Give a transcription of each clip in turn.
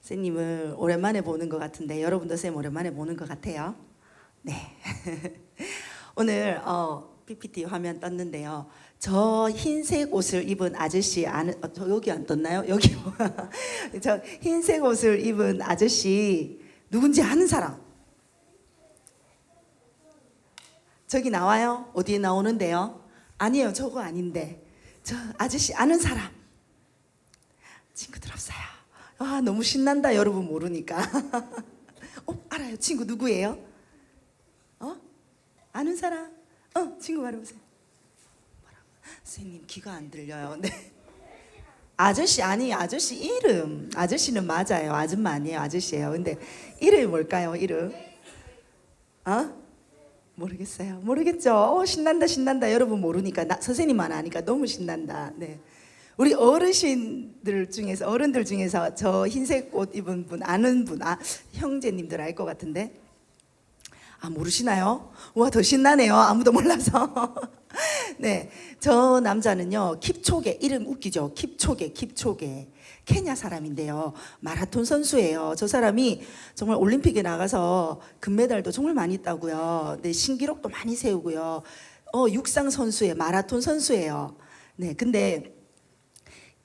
쌤님을 오랜만에 보는 것 같은데 여러분도 쌤 오랜만에 보는 것 같아요. 네. 오늘 PPT 화면 떴는데요. 저 흰색 옷을 입은 아저씨 저 여기 안 떴나요? 여기 저 흰색 옷을 입은 아저씨 누군지 아는 사람? 저기 나와요? 어디에 나오는데요? 아니에요, 저거 아닌데. 저 아저씨 아는 사람? 친구들 없어요. 아, 너무 신난다. 여러분 모르니까. 알아요. 친구 누구예요? 아는 사람? 친구 말해보세요. 선생님 귀가 안 들려요. 네. 아저씨 아니, 아저씨 이름. 아저씨는 맞아요. 아줌마 아니에요. 아저씨예요. 근데 이름이 뭘까요? 이름? 모르겠어요. 모르겠죠. 신난다 신난다. 여러분 모르니까 선생님만 아니까 너무 신난다. 네. 우리 어르신들 중에서 어른들 중에서 저 흰색 옷 입은 분 아는 분, 형제님들 알 것 같은데 모르시나요? 와, 더 신나네요. 아무도 몰라서. 네, 저 남자는요 킵초게, 이름 웃기죠? 킵초게 케냐 사람인데요, 마라톤 선수예요. 저 사람이 정말 올림픽에 나가서 금메달도 정말 많이 따고요, 네, 신기록도 많이 세우고요, 육상 선수예요. 마라톤 선수예요. 네, 근데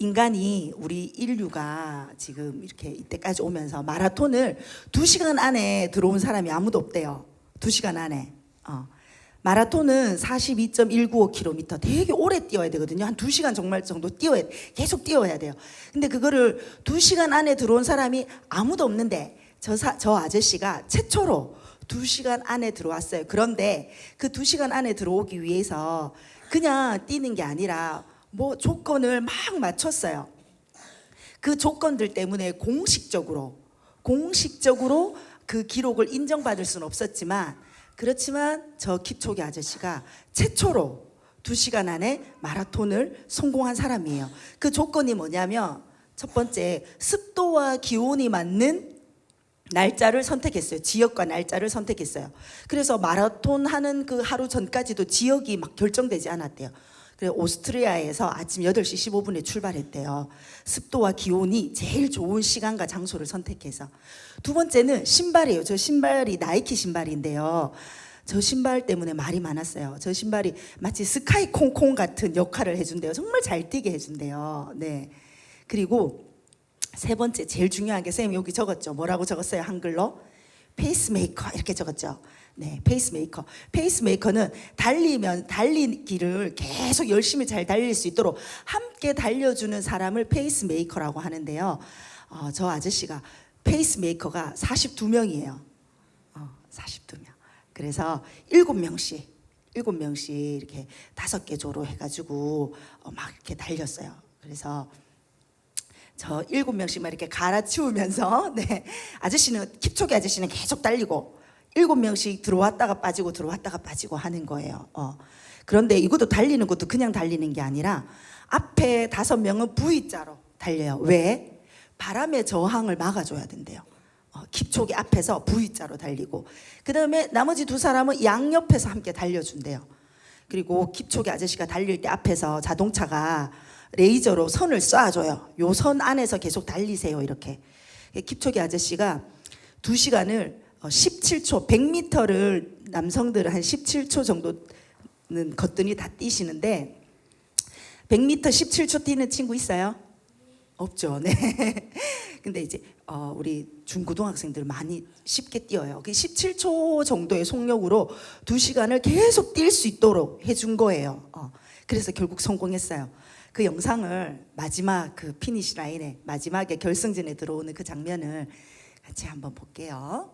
인간이, 우리 인류가 지금 이렇게 이때까지 오면서 마라톤을 2시간 안에 들어온 사람이 아무도 없대요. 2시간 안에. 마라톤은 42.195km, 되게 오래 뛰어야 되거든요. 한 2시간 정도 계속 뛰어야 돼요. 근데 그거를 2시간 안에 들어온 사람이 아무도 없는데 저 아저씨가 최초로 2시간 안에 들어왔어요. 그런데 그 2시간 안에 들어오기 위해서 그냥 뛰는 게 아니라 조건을 막 맞췄어요. 그 조건들 때문에 공식적으로 그 기록을 인정받을 수는 없었지만, 그렇지만 저 킵초게 아저씨가 최초로 2시간 안에 마라톤을 성공한 사람이에요. 그 조건이 뭐냐면, 첫 번째, 습도와 기온이 맞는 날짜를 선택했어요. 지역과 날짜를 선택했어요. 그래서 마라톤 하는 그 하루 전까지도 지역이 막 결정되지 않았대요. 그래서 오스트리아에서 아침 8시 15분에 출발했대요. 습도와 기온이 제일 좋은 시간과 장소를 선택해서. 두 번째는 신발이에요. 저 신발이 나이키 신발인데요, 저 신발 때문에 말이 많았어요. 저 신발이 마치 스카이 콩콩 같은 역할을 해준대요. 정말 잘 뛰게 해준대요. 네. 그리고 세 번째, 제일 중요한 게, 선생님 여기 적었죠? 뭐라고 적었어요? 한글로? 페이스메이커 이렇게 적었죠. 네, 페이스메이커. 페이스메이커는 달리기를 계속 열심히 잘 달릴 수 있도록 함께 달려주는 사람을 페이스메이커라고 하는데요. 저 아저씨가 페이스메이커가 42명이에요. 42명. 그래서 7명씩 이렇게 5개 조로 해가지고 막 이렇게 달렸어요. 그래서 저 7명씩만 이렇게 갈아치우면서, 네, 킵초게 아저씨는 계속 달리고 7명씩 들어왔다가 빠지고 하는 거예요. 그런데 이것도 달리는 것도 그냥 달리는 게 아니라 앞에 5명은 V자로 달려요. 왜? 바람의 저항을 막아줘야 된대요. 킵초게 앞에서 V자로 달리고, 그 다음에 나머지 2사람은 양옆에서 함께 달려준대요. 그리고 킵초게 아저씨가 달릴 때 앞에서 자동차가 레이저로 선을 쏴줘요. 요 선 안에서 계속 달리세요. 이렇게. 킵초게 아저씨가 2시간을 17초, 100m를 남성들은 한 17초 정도는 거뜬히 다 뛰시는데, 100m 17초 뛰는 친구 있어요? 없죠. 네. 근데 이제 우리 중고등학생들 많이 쉽게 뛰어요. 17초 정도의 속력으로 2시간을 계속 뛸 수 있도록 해준 거예요. 그래서 결국 성공했어요. 그 영상을 마지막 그 피니시 라인에, 마지막에 결승전에 들어오는 그 장면을 같이 한번 볼게요.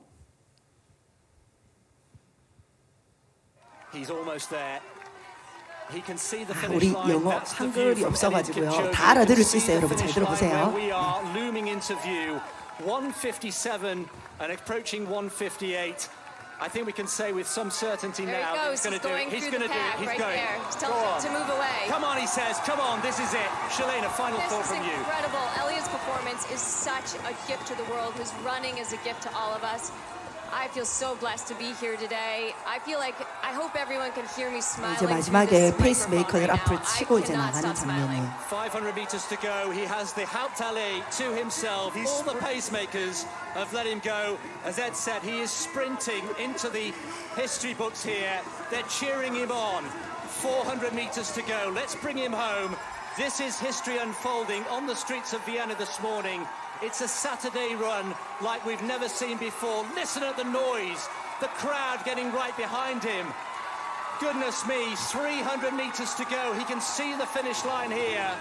우리 영어 한글이 없어가지고요, 다 알아들을 수 있어요. 여러분 잘 들어보세요. 157 and approaching 158. I think we can say with some certainty now that he's going to do it. He's going to do it. He's going. Tell him to move away. Come on, he says. Come on, this is it. Shalane, a final thought from you. This is incredible. Elliot's performance is such a gift to the world. His running is a gift to all of us. I feel so blessed to be here today. I feel like I hope everyone can hear me smiling. 이제 through 마지막에 this 페이스메이커를 microphone right 앞으로 now. I 치고 이제 cannot 나가는 stop smiling. 장면이에요. 500 meters to go. He has the Hauptallee to himself. All the pacemakers have let him go. As Ed said, he is sprinting into the history books here. They're cheering him on. 400 meters to go. Let's bring him home. This is history unfolding on the streets of Vienna this morning. It's a Saturday run like we've never seen before. Listen at the noise. The crowd getting right behind him. Goodness me, 300 meters to go. He can see the finish line here.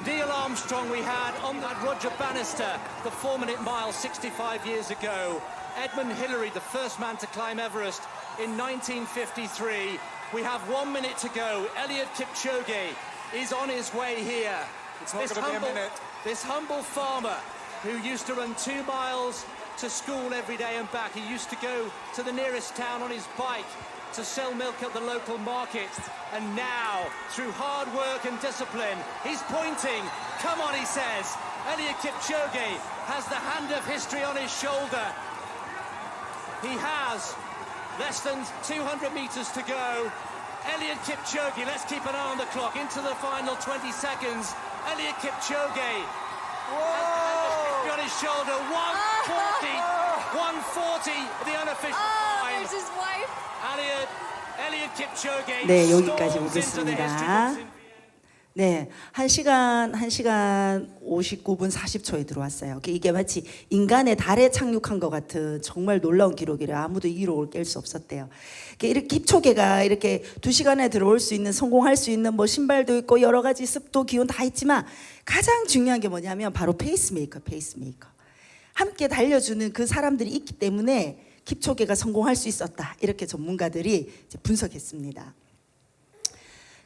Neil Armstrong we had on that Roger Bannister, the 4-minute mile 65 years ago. Edmund Hillary, the first man to climb Everest in 1953. We have 1 minute to go. Eliud Kipchoge is on his way here. It's not going to be a minute. This humble farmer who used to run 2 miles to school every day and back. He used to go to the nearest town on his bike to sell milk at the local market. And now, through hard work and discipline, he's pointing. Come on, he says. Eliud Kipchoge has the hand of history on his shoulder. He has less than 200 meters to go. Eliud Kipchoge, let's keep an eye on the clock. Into the final 20 seconds. Eliud Kipchoge has on his shoulder. 140, the unofficial time. There's his wife. Eliud Kipchoge. 네, 여기까지 storms into the history 보겠습니다. books in 네, 1시간 59분 40초에 들어왔어요. 이게 마치 인간의 달에 착륙한 것 같은 정말 놀라운 기록이래요. 아무도 이 기록을 깰 수 없었대요. 이렇게 킵초게가 이렇게 2시간에 들어올 수 있는, 성공할 수 있는 뭐 신발도 있고 여러 가지 습도, 기온 다 있지만 가장 중요한 게 뭐냐면 바로 페이스메이커. 함께 달려주는 그 사람들이 있기 때문에 킵초게가 성공할 수 있었다. 이렇게 전문가들이 이제 분석했습니다.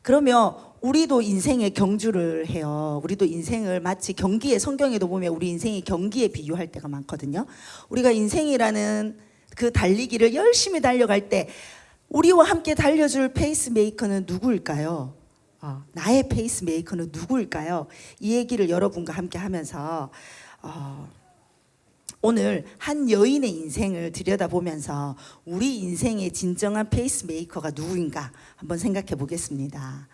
그러면 우리도 인생의 경주를 해요. 우리도 인생을 마치 경기에, 성경에도 보면 우리 인생이 경기에 비유할 때가 많거든요. 우리가 인생이라는 그 달리기를 열심히 달려갈 때 우리와 함께 달려줄 페이스메이커는 누구일까요? 나의 페이스메이커는 누구일까요? 이 얘기를 여러분과 함께 하면서 오늘 한 여인의 인생을 들여다보면서 우리 인생의 진정한 페이스메이커가 누구인가 한번 생각해 보겠습니다.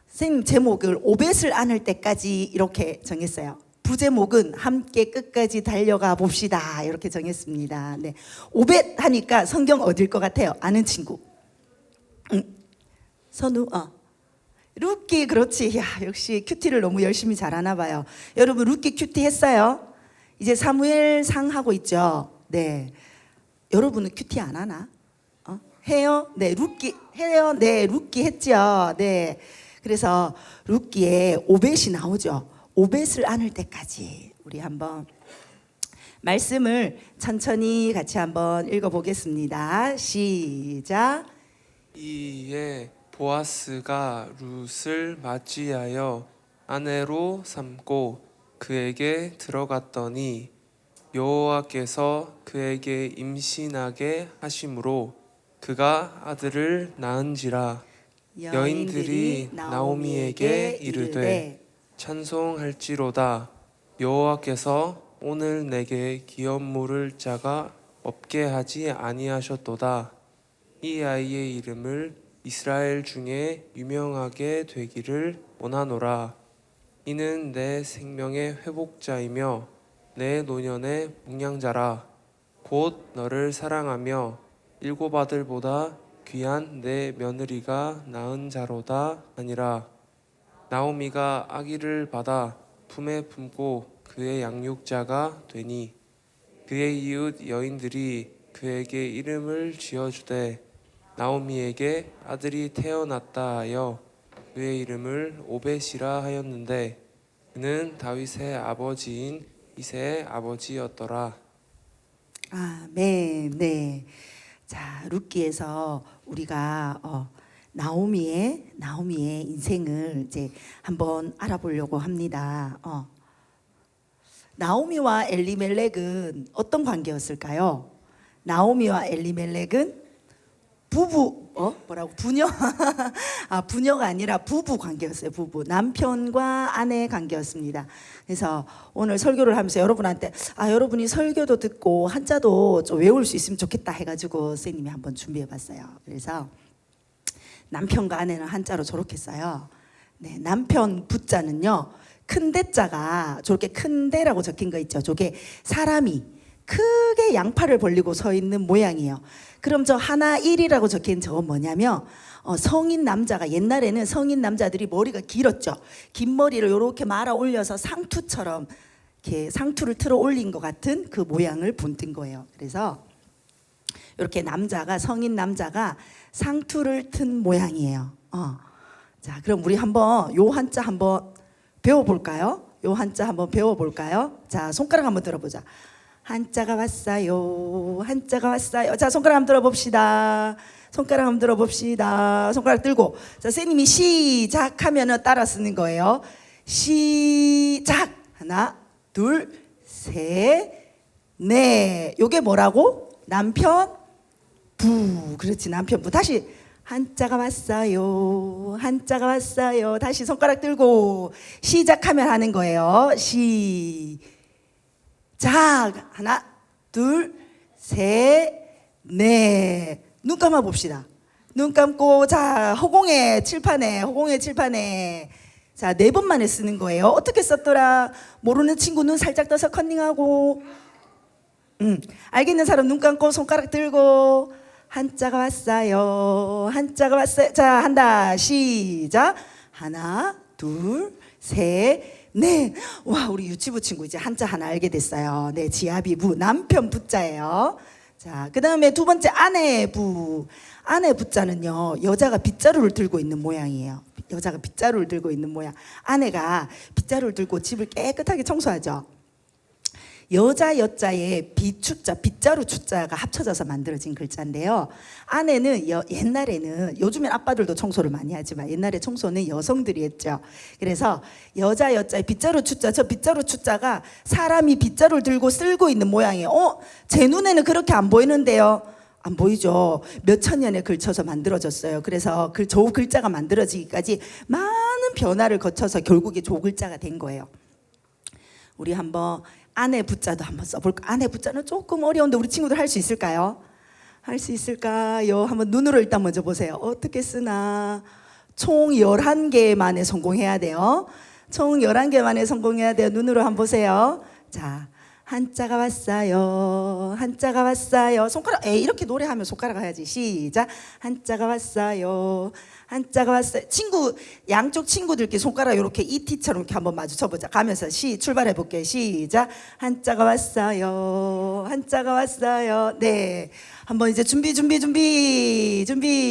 선생님 제목을 오벳을 안을 때까지 이렇게 정했어요. 부제목은 함께 끝까지 달려가 봅시다 이렇게 정했습니다. 네, 오벳 하니까 성경 어딜 것 같아요? 아는 친구. 선우. 루키. 그렇지. 야, 역시 큐티를 너무 열심히 잘하나 봐요. 여러분 루키 큐티 했어요? 이제 사무엘상 하고 있죠. 네. 여러분은 큐티 안 하나? 해요? 네, 루키 해요. 네, 루키 했죠. 네. 그래서 루키에 오벳이 나오죠. 오벳을 안을 때까지 우리 한번 말씀을 천천히 같이 한번 읽어보겠습니다. 시작. 이에 보아스가 룻을 맞이하여 아내로 삼고 그에게 들어갔더니 여호와께서 그에게 임신하게 하심으로 그가 아들을 낳은지라. 여인들이 나오미에게 이르되 찬송할지로다. 여호와께서 오늘 내게 기업 물을 자가 없게 하지 아니하셨도다. 이 아이의 이름을 이스라엘 중에 유명하게 되기를 원하노라. 이는 내 생명의 회복자이며 내 노년의 목량자라. 곧 너를 사랑하며 일곱 아들보다 귀한 내 며느리가 낳은 자로다 하니라. 나오미가 아기를 받아 품에 품고 그의 양육자가 되니 그의 이웃 여인들이 그에게 이름을 지어주되 나오미에게 아들이 태어났다 하여 그의 이름을 오벳이라 하였는데 그는 다윗의 아버지인 이새의 아버지였더라. 아멘. 네. 자, 룻기에서 우리가 나오미의 인생을 이제 한번 알아보려고 합니다. 나오미와 엘리멜렉은 어떤 관계였을까요? 나오미와 엘리멜렉은 부부 뭐라고 부녀 부녀가 아니라 부부 관계였어요. 부부 남편과 아내의 관계였습니다. 그래서 오늘 설교를 하면서 여러분한테 여러분이 설교도 듣고 한자도 좀 외울 수 있으면 좋겠다 해가지고 선생님이 한번 준비해봤어요. 그래서 남편과 아내는 한자로 저렇게 써요. 네, 남편 부자는요 큰 대자가 저렇게 큰 대라고 적힌 거 있죠. 저게 사람이 크게 양팔을 벌리고 서 있는 모양이에요. 그럼 저 하나 일이라고 적힌 저건 뭐냐면 성인 남자가 옛날에는 성인 남자들이 머리가 길었죠. 긴 머리를 이렇게 말아 올려서 상투처럼 이렇게 상투를 틀어 올린 것 같은 그 모양을 본뜬 거예요. 그래서 이렇게 남자가 성인 남자가 상투를 튼 모양이에요. 자, 그럼 우리 한번 요 한자 한번 배워볼까요? 요 한자 한번 배워볼까요? 자, 손가락 한번 들어보자. 한자가 왔어요. 한자가 왔어요. 자, 손가락 한번 들어봅시다. 손가락 한번 들어봅시다. 손가락 들고. 자, 선생님이 시작하면은 따라 쓰는 거예요. 시작. 하나, 둘, 셋, 넷. 요게 뭐라고? 남편 부. 그렇지, 남편 부. 다시 한자가 왔어요. 한자가 왔어요. 다시 손가락 들고 시작하면 하는 거예요. 시작. 하나, 둘, 셋, 넷. 눈 감아 봅시다. 눈 감고 자 허공의 칠판에 자 4번 만에 쓰는 거예요. 어떻게 썼더라? 모르는 친구 눈 살짝 떠서 컨닝하고 알겠는 사람 눈 감고 손가락 들고 한자가 왔어요. 한자가 왔어요. 자 한다. 시작. 하나, 둘, 셋, 넷. 와, 우리 유치부 친구 이제 한자 하나 알게 됐어요. 네, 지아비 부 남편 부자예요. 자, 그 다음에 두 번째 아내 부. 아내 부자는요 여자가 빗자루를 들고 있는 모양이에요. 여자가 빗자루를 들고 있는 모양. 아내가 빗자루를 들고 집을 깨끗하게 청소하죠. 여자 여자의 비추자 빗자루 추자가 합쳐져서 만들어진 글자인데요. 아내는 옛날에는 요즘엔 아빠들도 청소를 많이 하지만 옛날에 청소는 여성들이 했죠. 그래서 여자 여자의 빗자루 추자, 저 빗자루 추자가 사람이 빗자루를 들고 쓸고 있는 모양이에요. 제 눈에는 그렇게 안 보이는데요. 안 보이죠. 몇 천 년에 걸쳐서 만들어졌어요. 그래서 조 글자가 만들어지기까지 많은 변화를 거쳐서 결국에 조 글자가 된 거예요. 우리 한번 아내 부자도 한번 써볼까? 아내 부자는 조금 어려운데 우리 친구들 할 수 있을까요? 할 수 있을까요? 한번 눈으로 일단 먼저 보세요. 어떻게 쓰나? 총 11개 만에 성공해야 돼요. 총 11개 만에 성공해야 돼요. 눈으로 한번 보세요. 자, 한자가 왔어요. 한자가 왔어요. 손가락 이렇게 노래하면 손가락 해야지. 시작. 한자가 왔어요. 한자가 왔어요. 친구 양쪽 친구들끼리 손가락 이렇게 ET처럼 이렇게 한번 마주쳐 보자. 가면서 출발해 볼게요. 시작. 한자가 왔어요. 한자가 왔어요. 네. 한번 이제 준비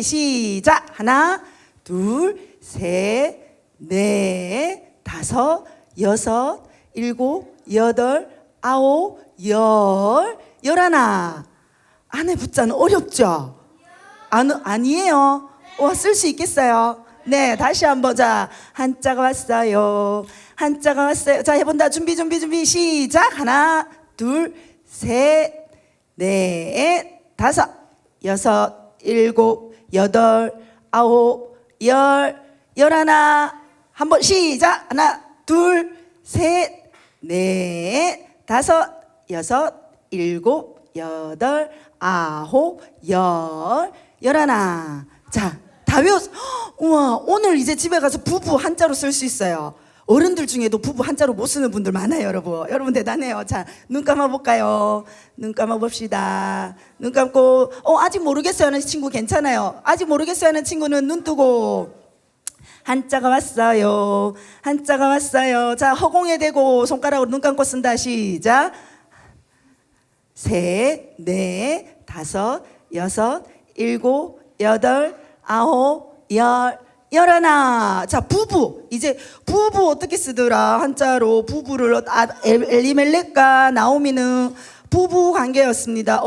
시작. 하나, 둘, 셋, 넷, 다섯, 여섯, 일곱, 여덟, 아홉, 열, 열하나. 아내 부자는 어렵죠? 아니에요. 쓸 수 있겠어요? 네, 다시 한번. 자, 한자가 왔어요. 한자가 왔어요. 자, 해본다. 준비 시작. 하나, 둘, 셋, 넷, 다섯, 여섯, 일곱, 여덟, 아홉, 열, 열하나. 한번 시작. 하나, 둘, 셋, 넷, 다섯, 여섯, 일곱, 여덟, 아홉, 열, 열하나. 자, 다 외웠어. 우와, 오늘 이제 집에 가서 부부 한자로 쓸 수 있어요. 어른들 중에도 부부 한자로 못 쓰는 분들 많아요, 여러분. 여러분 대단해요. 자, 눈 감아 볼까요? 눈 감아 봅시다. 눈 감고 아직 모르겠어요 하는 친구 괜찮아요. 아직 모르겠어요 하는 친구는 눈 뜨고 한자가 왔어요. 한자가 왔어요. 자, 허공에 대고 손가락으로 눈 감고 쓴다. 시작. 셋, 넷, 다섯, 여섯, 일곱, 여덟, 아홉, 열, 열하나. 자, 부부. 이제 부부 어떻게 쓰더라? 한자로 부부를 엘리멜렉과 나오미는 부부 관계였습니다.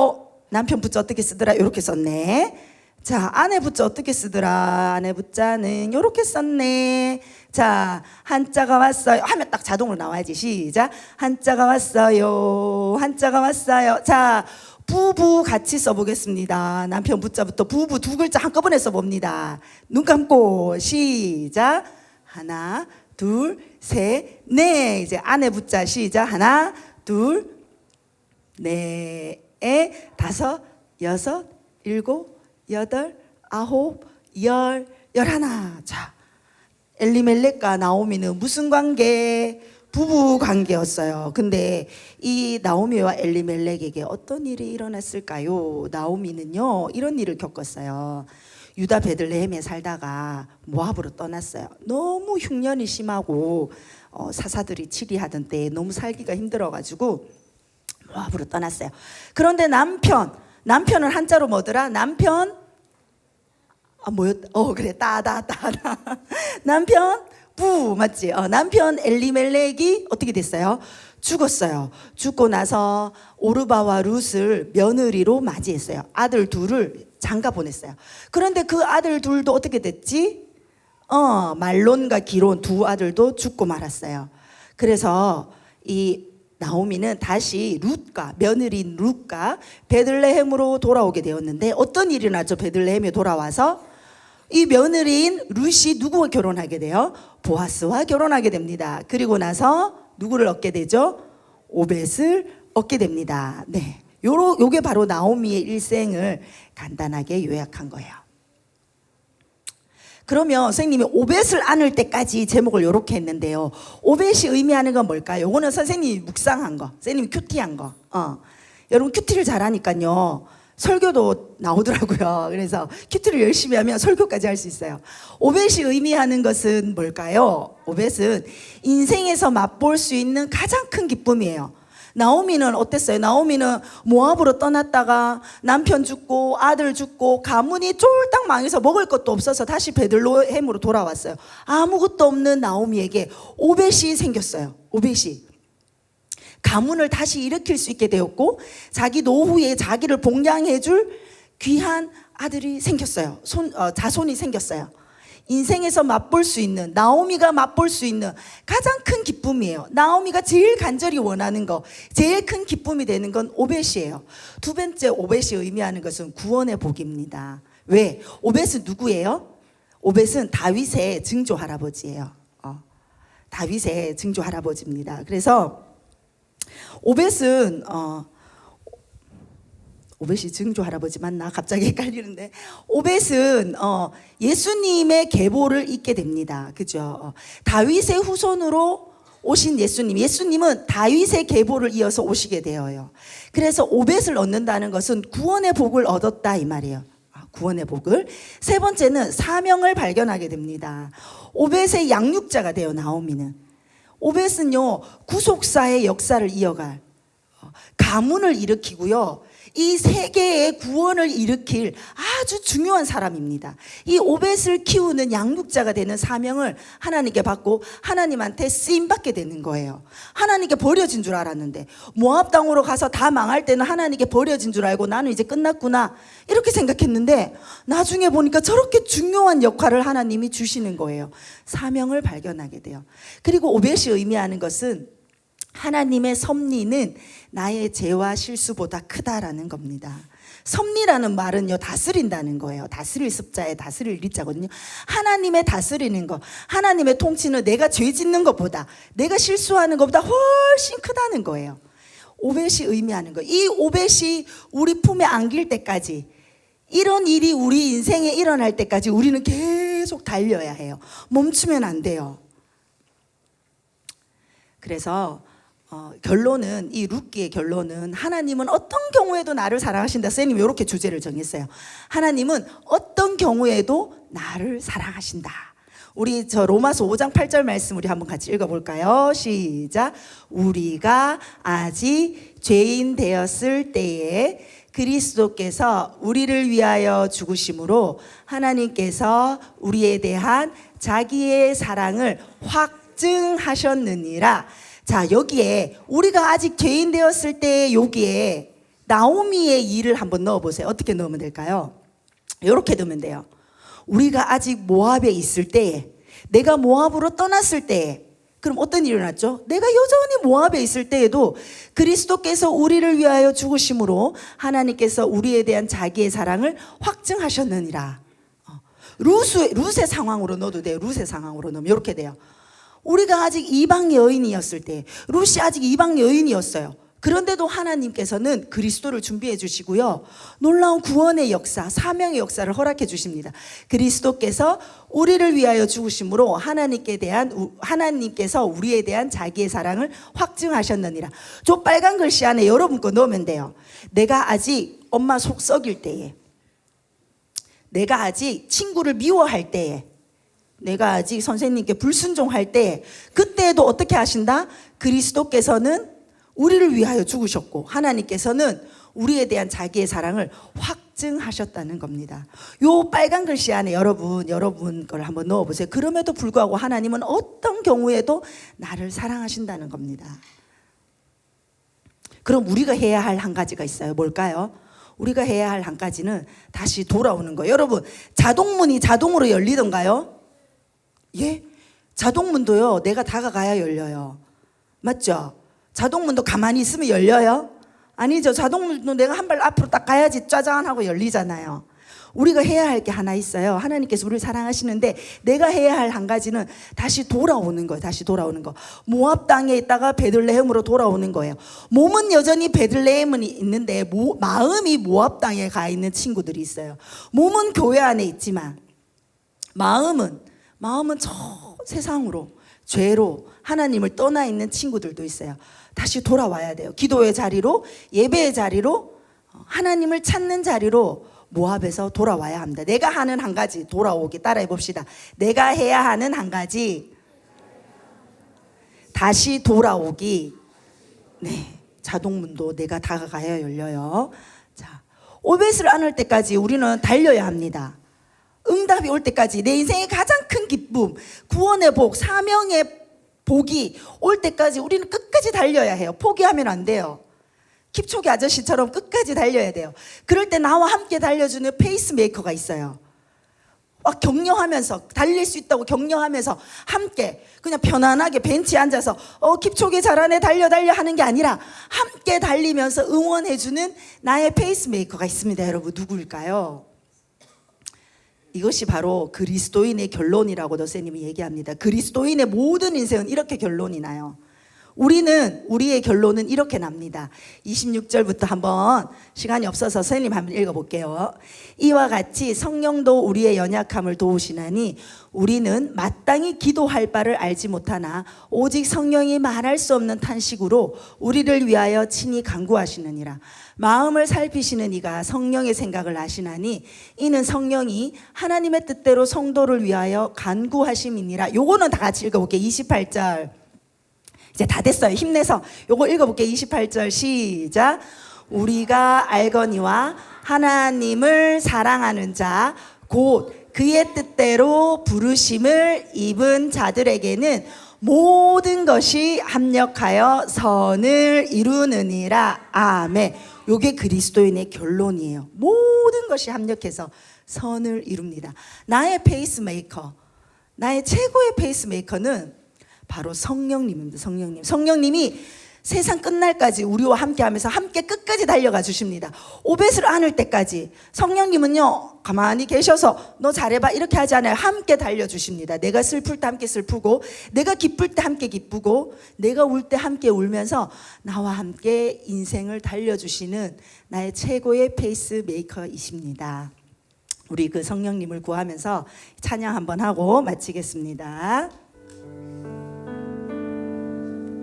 남편 부자 어떻게 쓰더라? 이렇게 썼네. 자, 아내 부자 어떻게 쓰더라? 아내 부자는 이렇게 썼네. 자, 한자가 왔어요 하면 딱 자동으로 나와야지. 시작. 한자가 왔어요. 한자가 왔어요. 자, 부부 같이 써보겠습니다. 남편 붙자부터 부부 두 글자 한꺼번에 써봅니다. 눈 감고 시작. 하나, 둘, 셋, 넷. 이제 아내 붙자 시작. 하나, 둘, 넷, 다섯, 여섯, 일곱, 여덟, 아홉, 열, 열하나. 자, 엘리멜렉과 나오미는 무슨 관계? 부부 관계였어요. 근데 이 나오미와 엘리멜렉에게 어떤 일이 일어났을까요? 나오미는요, 이런 일을 겪었어요. 유다 베들레헴에 살다가 모압으로 떠났어요. 너무 흉년이 심하고 사사들이 치리하던 때에 너무 살기가 힘들어가지고 모압으로 떠났어요. 그런데 남편은 한자로 뭐더라? 남편 그래, 따다. 남편 부 맞지? 남편 엘리멜렉이 어떻게 됐어요? 죽었어요. 죽고 나서 오르바와 룻을 며느리로 맞이했어요. 아들 둘을 장가 보냈어요. 그런데 그 아들 둘도 어떻게 됐지? 말론과 기론 두 아들도 죽고 말았어요. 그래서 이 나오미는 다시 며느리인 룻과 베들레헴으로 돌아오게 되었는데 어떤 일이 나죠? 베들레헴에 돌아와서 이 며느리인 룻이 누구와 결혼하게 돼요? 보아스와 결혼하게 됩니다. 그리고 나서 누구를 얻게 되죠? 오벳을 얻게 됩니다. 네, 요게 바로 나오미의 일생을 간단하게 요약한 거예요. 그러면 선생님이 오벳을 안을 때까지 제목을 이렇게 했는데요. 오벳이 의미하는 건 뭘까요? 요거는 선생님이 묵상한 거, 선생님이 큐티한 거. 여러분 큐티를 잘하니까요. 설교도 나오더라고요. 그래서 큐티를 열심히 하면 설교까지 할 수 있어요. 오벳이 의미하는 것은 뭘까요? 오벳은 인생에서 맛볼 수 있는 가장 큰 기쁨이에요. 나오미는 어땠어요? 나오미는 모압으로 떠났다가 남편 죽고 아들 죽고 가문이 쫄딱 망해서 먹을 것도 없어서 다시 베들레헴으로 돌아왔어요. 아무것도 없는 나오미에게 오벳이 생겼어요. 오벳이 가문을 다시 일으킬 수 있게 되었고 자기 노후에 자기를 복양해줄 귀한 아들이 생겼어요. 자손이 생겼어요. 인생에서 맛볼 수 있는, 나오미가 맛볼 수 있는 가장 큰 기쁨이에요. 나오미가 제일 간절히 원하는 거, 제일 큰 기쁨이 되는 건 오벳이에요. 두 번째 오벳이 의미하는 것은 구원의 복입니다. 왜? 오벳은 누구예요? 오벳은 다윗의 증조 할아버지예요. 다윗의 증조 할아버지입니다. 그래서 오벳은 오벳이 증조 할아버지 맞나? 갑자기 헷갈리는데 오벳은 예수님의 계보를 잇게 됩니다. 그죠? 다윗의 후손으로 오신 예수님은 다윗의 계보를 이어서 오시게 되어요. 그래서 오벳을 얻는다는 것은 구원의 복을 얻었다 이 말이에요. 구원의 복을. 세 번째는 사명을 발견하게 됩니다. 오벳의 양육자가 돼요. 나오미는. 오벳은요, 구속사의 역사를 이어갈 가문을 일으키고요, 이 세계의 구원을 일으킬 아주 중요한 사람입니다. 이 오벳을 키우는 양육자가 되는 사명을 하나님께 받고 하나님한테 쓰임받게 되는 거예요. 하나님께 버려진 줄 알았는데 모압 땅으로 가서 다 망할 때는 하나님께 버려진 줄 알고 나는 이제 끝났구나 이렇게 생각했는데 나중에 보니까 저렇게 중요한 역할을 하나님이 주시는 거예요. 사명을 발견하게 돼요. 그리고 오벳이 의미하는 것은 하나님의 섭리는 나의 죄와 실수보다 크다라는 겁니다. 섭리라는 말은요, 다스린다는 거예요. 다스릴 습자에 다스릴 리자거든요. 하나님의 다스리는 거, 하나님의 통치는 내가 죄 짓는 것보다, 내가 실수하는 것보다 훨씬 크다는 거예요. 오벳이 의미하는 거예요. 이 오벳이 우리 품에 안길 때까지, 이런 일이 우리 인생에 일어날 때까지 우리는 계속 달려야 해요. 멈추면 안 돼요. 그래서 결론은, 이 룻기의 결론은 하나님은 어떤 경우에도 나를 사랑하신다. 선생님이 이렇게 주제를 정했어요. 하나님은 어떤 경우에도 나를 사랑하신다. 우리 로마서 5장 8절 말씀 우리 한번 같이 읽어볼까요? 시작. 우리가 아직 죄인 되었을 때에 그리스도께서 우리를 위하여 죽으심으로 하나님께서 우리에 대한 자기의 사랑을 확증하셨느니라. 자, 여기에 우리가 아직 죄인 되었을 때 여기에 나오미의 일을 한번 넣어보세요. 어떻게 넣으면 될까요? 이렇게 넣으면 돼요. 우리가 아직 모압에 있을 때에, 내가 모압으로 떠났을 때에, 그럼 어떤 일이 일어났죠? 내가 여전히 모압에 있을 때에도 그리스도께서 우리를 위하여 죽으심으로 하나님께서 우리에 대한 자기의 사랑을 확증하셨느니라. 룻의 상황으로 넣어도 돼요. 룻의 상황으로 넣으면 이렇게 돼요. 우리가 아직 이방 여인이었을 때, 룻이 아직 이방 여인이었어요. 그런데도 하나님께서는 그리스도를 준비해 주시고요, 놀라운 구원의 역사, 사명의 역사를 허락해 주십니다. 그리스도께서 우리를 위하여 죽으심으로 하나님께서 우리에 대한 자기의 사랑을 확증하셨느니라. 저 빨간 글씨 안에 여러분 거 넣으면 돼요. 내가 아직 엄마 속 썩일 때에, 내가 아직 친구를 미워할 때에, 내가 아직 선생님께 불순종할 때에, 그때에도 어떻게 하신다? 그리스도께서는 우리를 위하여 죽으셨고 하나님께서는 우리에 대한 자기의 사랑을 확증하셨다는 겁니다. 요 빨간 글씨 안에 여러분 걸 한번 넣어보세요. 그럼에도 불구하고 하나님은 어떤 경우에도 나를 사랑하신다는 겁니다. 그럼 우리가 해야 할 한 가지가 있어요. 뭘까요? 우리가 해야 할 한 가지는 다시 돌아오는 거예요. 여러분, 자동문이 자동으로 열리던가요? 예? 자동문도요, 내가 다가가야 열려요. 맞죠? 자동문도 가만히 있으면 열려요? 아니죠. 자동문도 내가 한 발 앞으로 딱 가야지 짜잔 하고 열리잖아요. 우리가 해야 할 게 하나 있어요. 하나님께서 우리를 사랑하시는데 내가 해야 할 한 가지는 다시 돌아오는 거예요. 다시 돌아오는 거. 모압 땅에 있다가 베들레헴으로 돌아오는 거예요. 몸은 여전히 베들레헴은 있는데 마음이 모압 땅에 가 있는 친구들이 있어요. 몸은 교회 안에 있지만 마음은 저 세상으로, 죄로 하나님을 떠나 있는 친구들도 있어요. 다시 돌아와야 돼요. 기도의 자리로, 예배의 자리로, 하나님을 찾는 자리로 모압에서 돌아와야 합니다. 내가 하는 한 가지, 돌아오기 따라해 봅시다. 내가 해야 하는 한 가지, 다시 돌아오기. 네, 자동문도 내가 다가가야 열려요. 자, 오벳을 안을 때까지 우리는 달려야 합니다. 응답이 올 때까지, 내 인생의 가장 큰 기쁨, 구원의 복, 사명의 복이 올 때까지 우리는 끝까지 달려야 해요. 포기하면 안 돼요. 킵초게 아저씨처럼 끝까지 달려야 돼요. 그럴 때 나와 함께 달려주는 페이스메이커가 있어요. 막 격려하면서, 달릴 수 있다고 격려하면서 함께 그냥 편안하게 벤치에 앉아서 킵초게 잘하네, 달려 하는 게 아니라 함께 달리면서 응원해주는 나의 페이스메이커가 있습니다. 여러분, 누구일까요? 이것이 바로 그리스도인의 결론이라고 더세님이 얘기합니다. 그리스도인의 모든 인생은 이렇게 결론이 나요. 우리의 결론은 이렇게 납니다. 26절부터 한번, 시간이 없어서 선생님 한번 읽어볼게요. 이와 같이 성령도 우리의 연약함을 도우시나니 우리는 마땅히 기도할 바를 알지 못하나 오직 성령이 말할 수 없는 탄식으로 우리를 위하여 친히 간구하시느니라. 마음을 살피시는 이가 성령의 생각을 아시나니 이는 성령이 하나님의 뜻대로 성도를 위하여 간구하심이니라. 요거는 다 같이 읽어볼게요. 28절. 이제 다 됐어요. 힘내서 요거 읽어볼게요. 28절 시작. 우리가 알거니와 하나님을 사랑하는 자 곧 그의 뜻대로 부르심을 입은 자들에게는 모든 것이 합력하여 선을 이루느니라. 아멘. 요게 그리스도인의 결론이에요. 모든 것이 합력해서 선을 이룹니다. 나의 페이스메이커, 나의 최고의 페이스메이커는 바로 성령님입니다. 성령님이 세상 끝날까지 우리와 함께 하면서 함께 끝까지 달려가 주십니다. 오벳을 안을 때까지 성령님은요, 가만히 계셔서 너 잘해봐 이렇게 하지 않아요. 함께 달려주십니다. 내가 슬플 때 함께 슬프고, 내가 기쁠 때 함께 기쁘고, 내가 울 때 함께 울면서 나와 함께 인생을 달려주시는 나의 최고의 페이스메이커이십니다. 우리 그 성령님을 구하면서 찬양 한번 하고 마치겠습니다.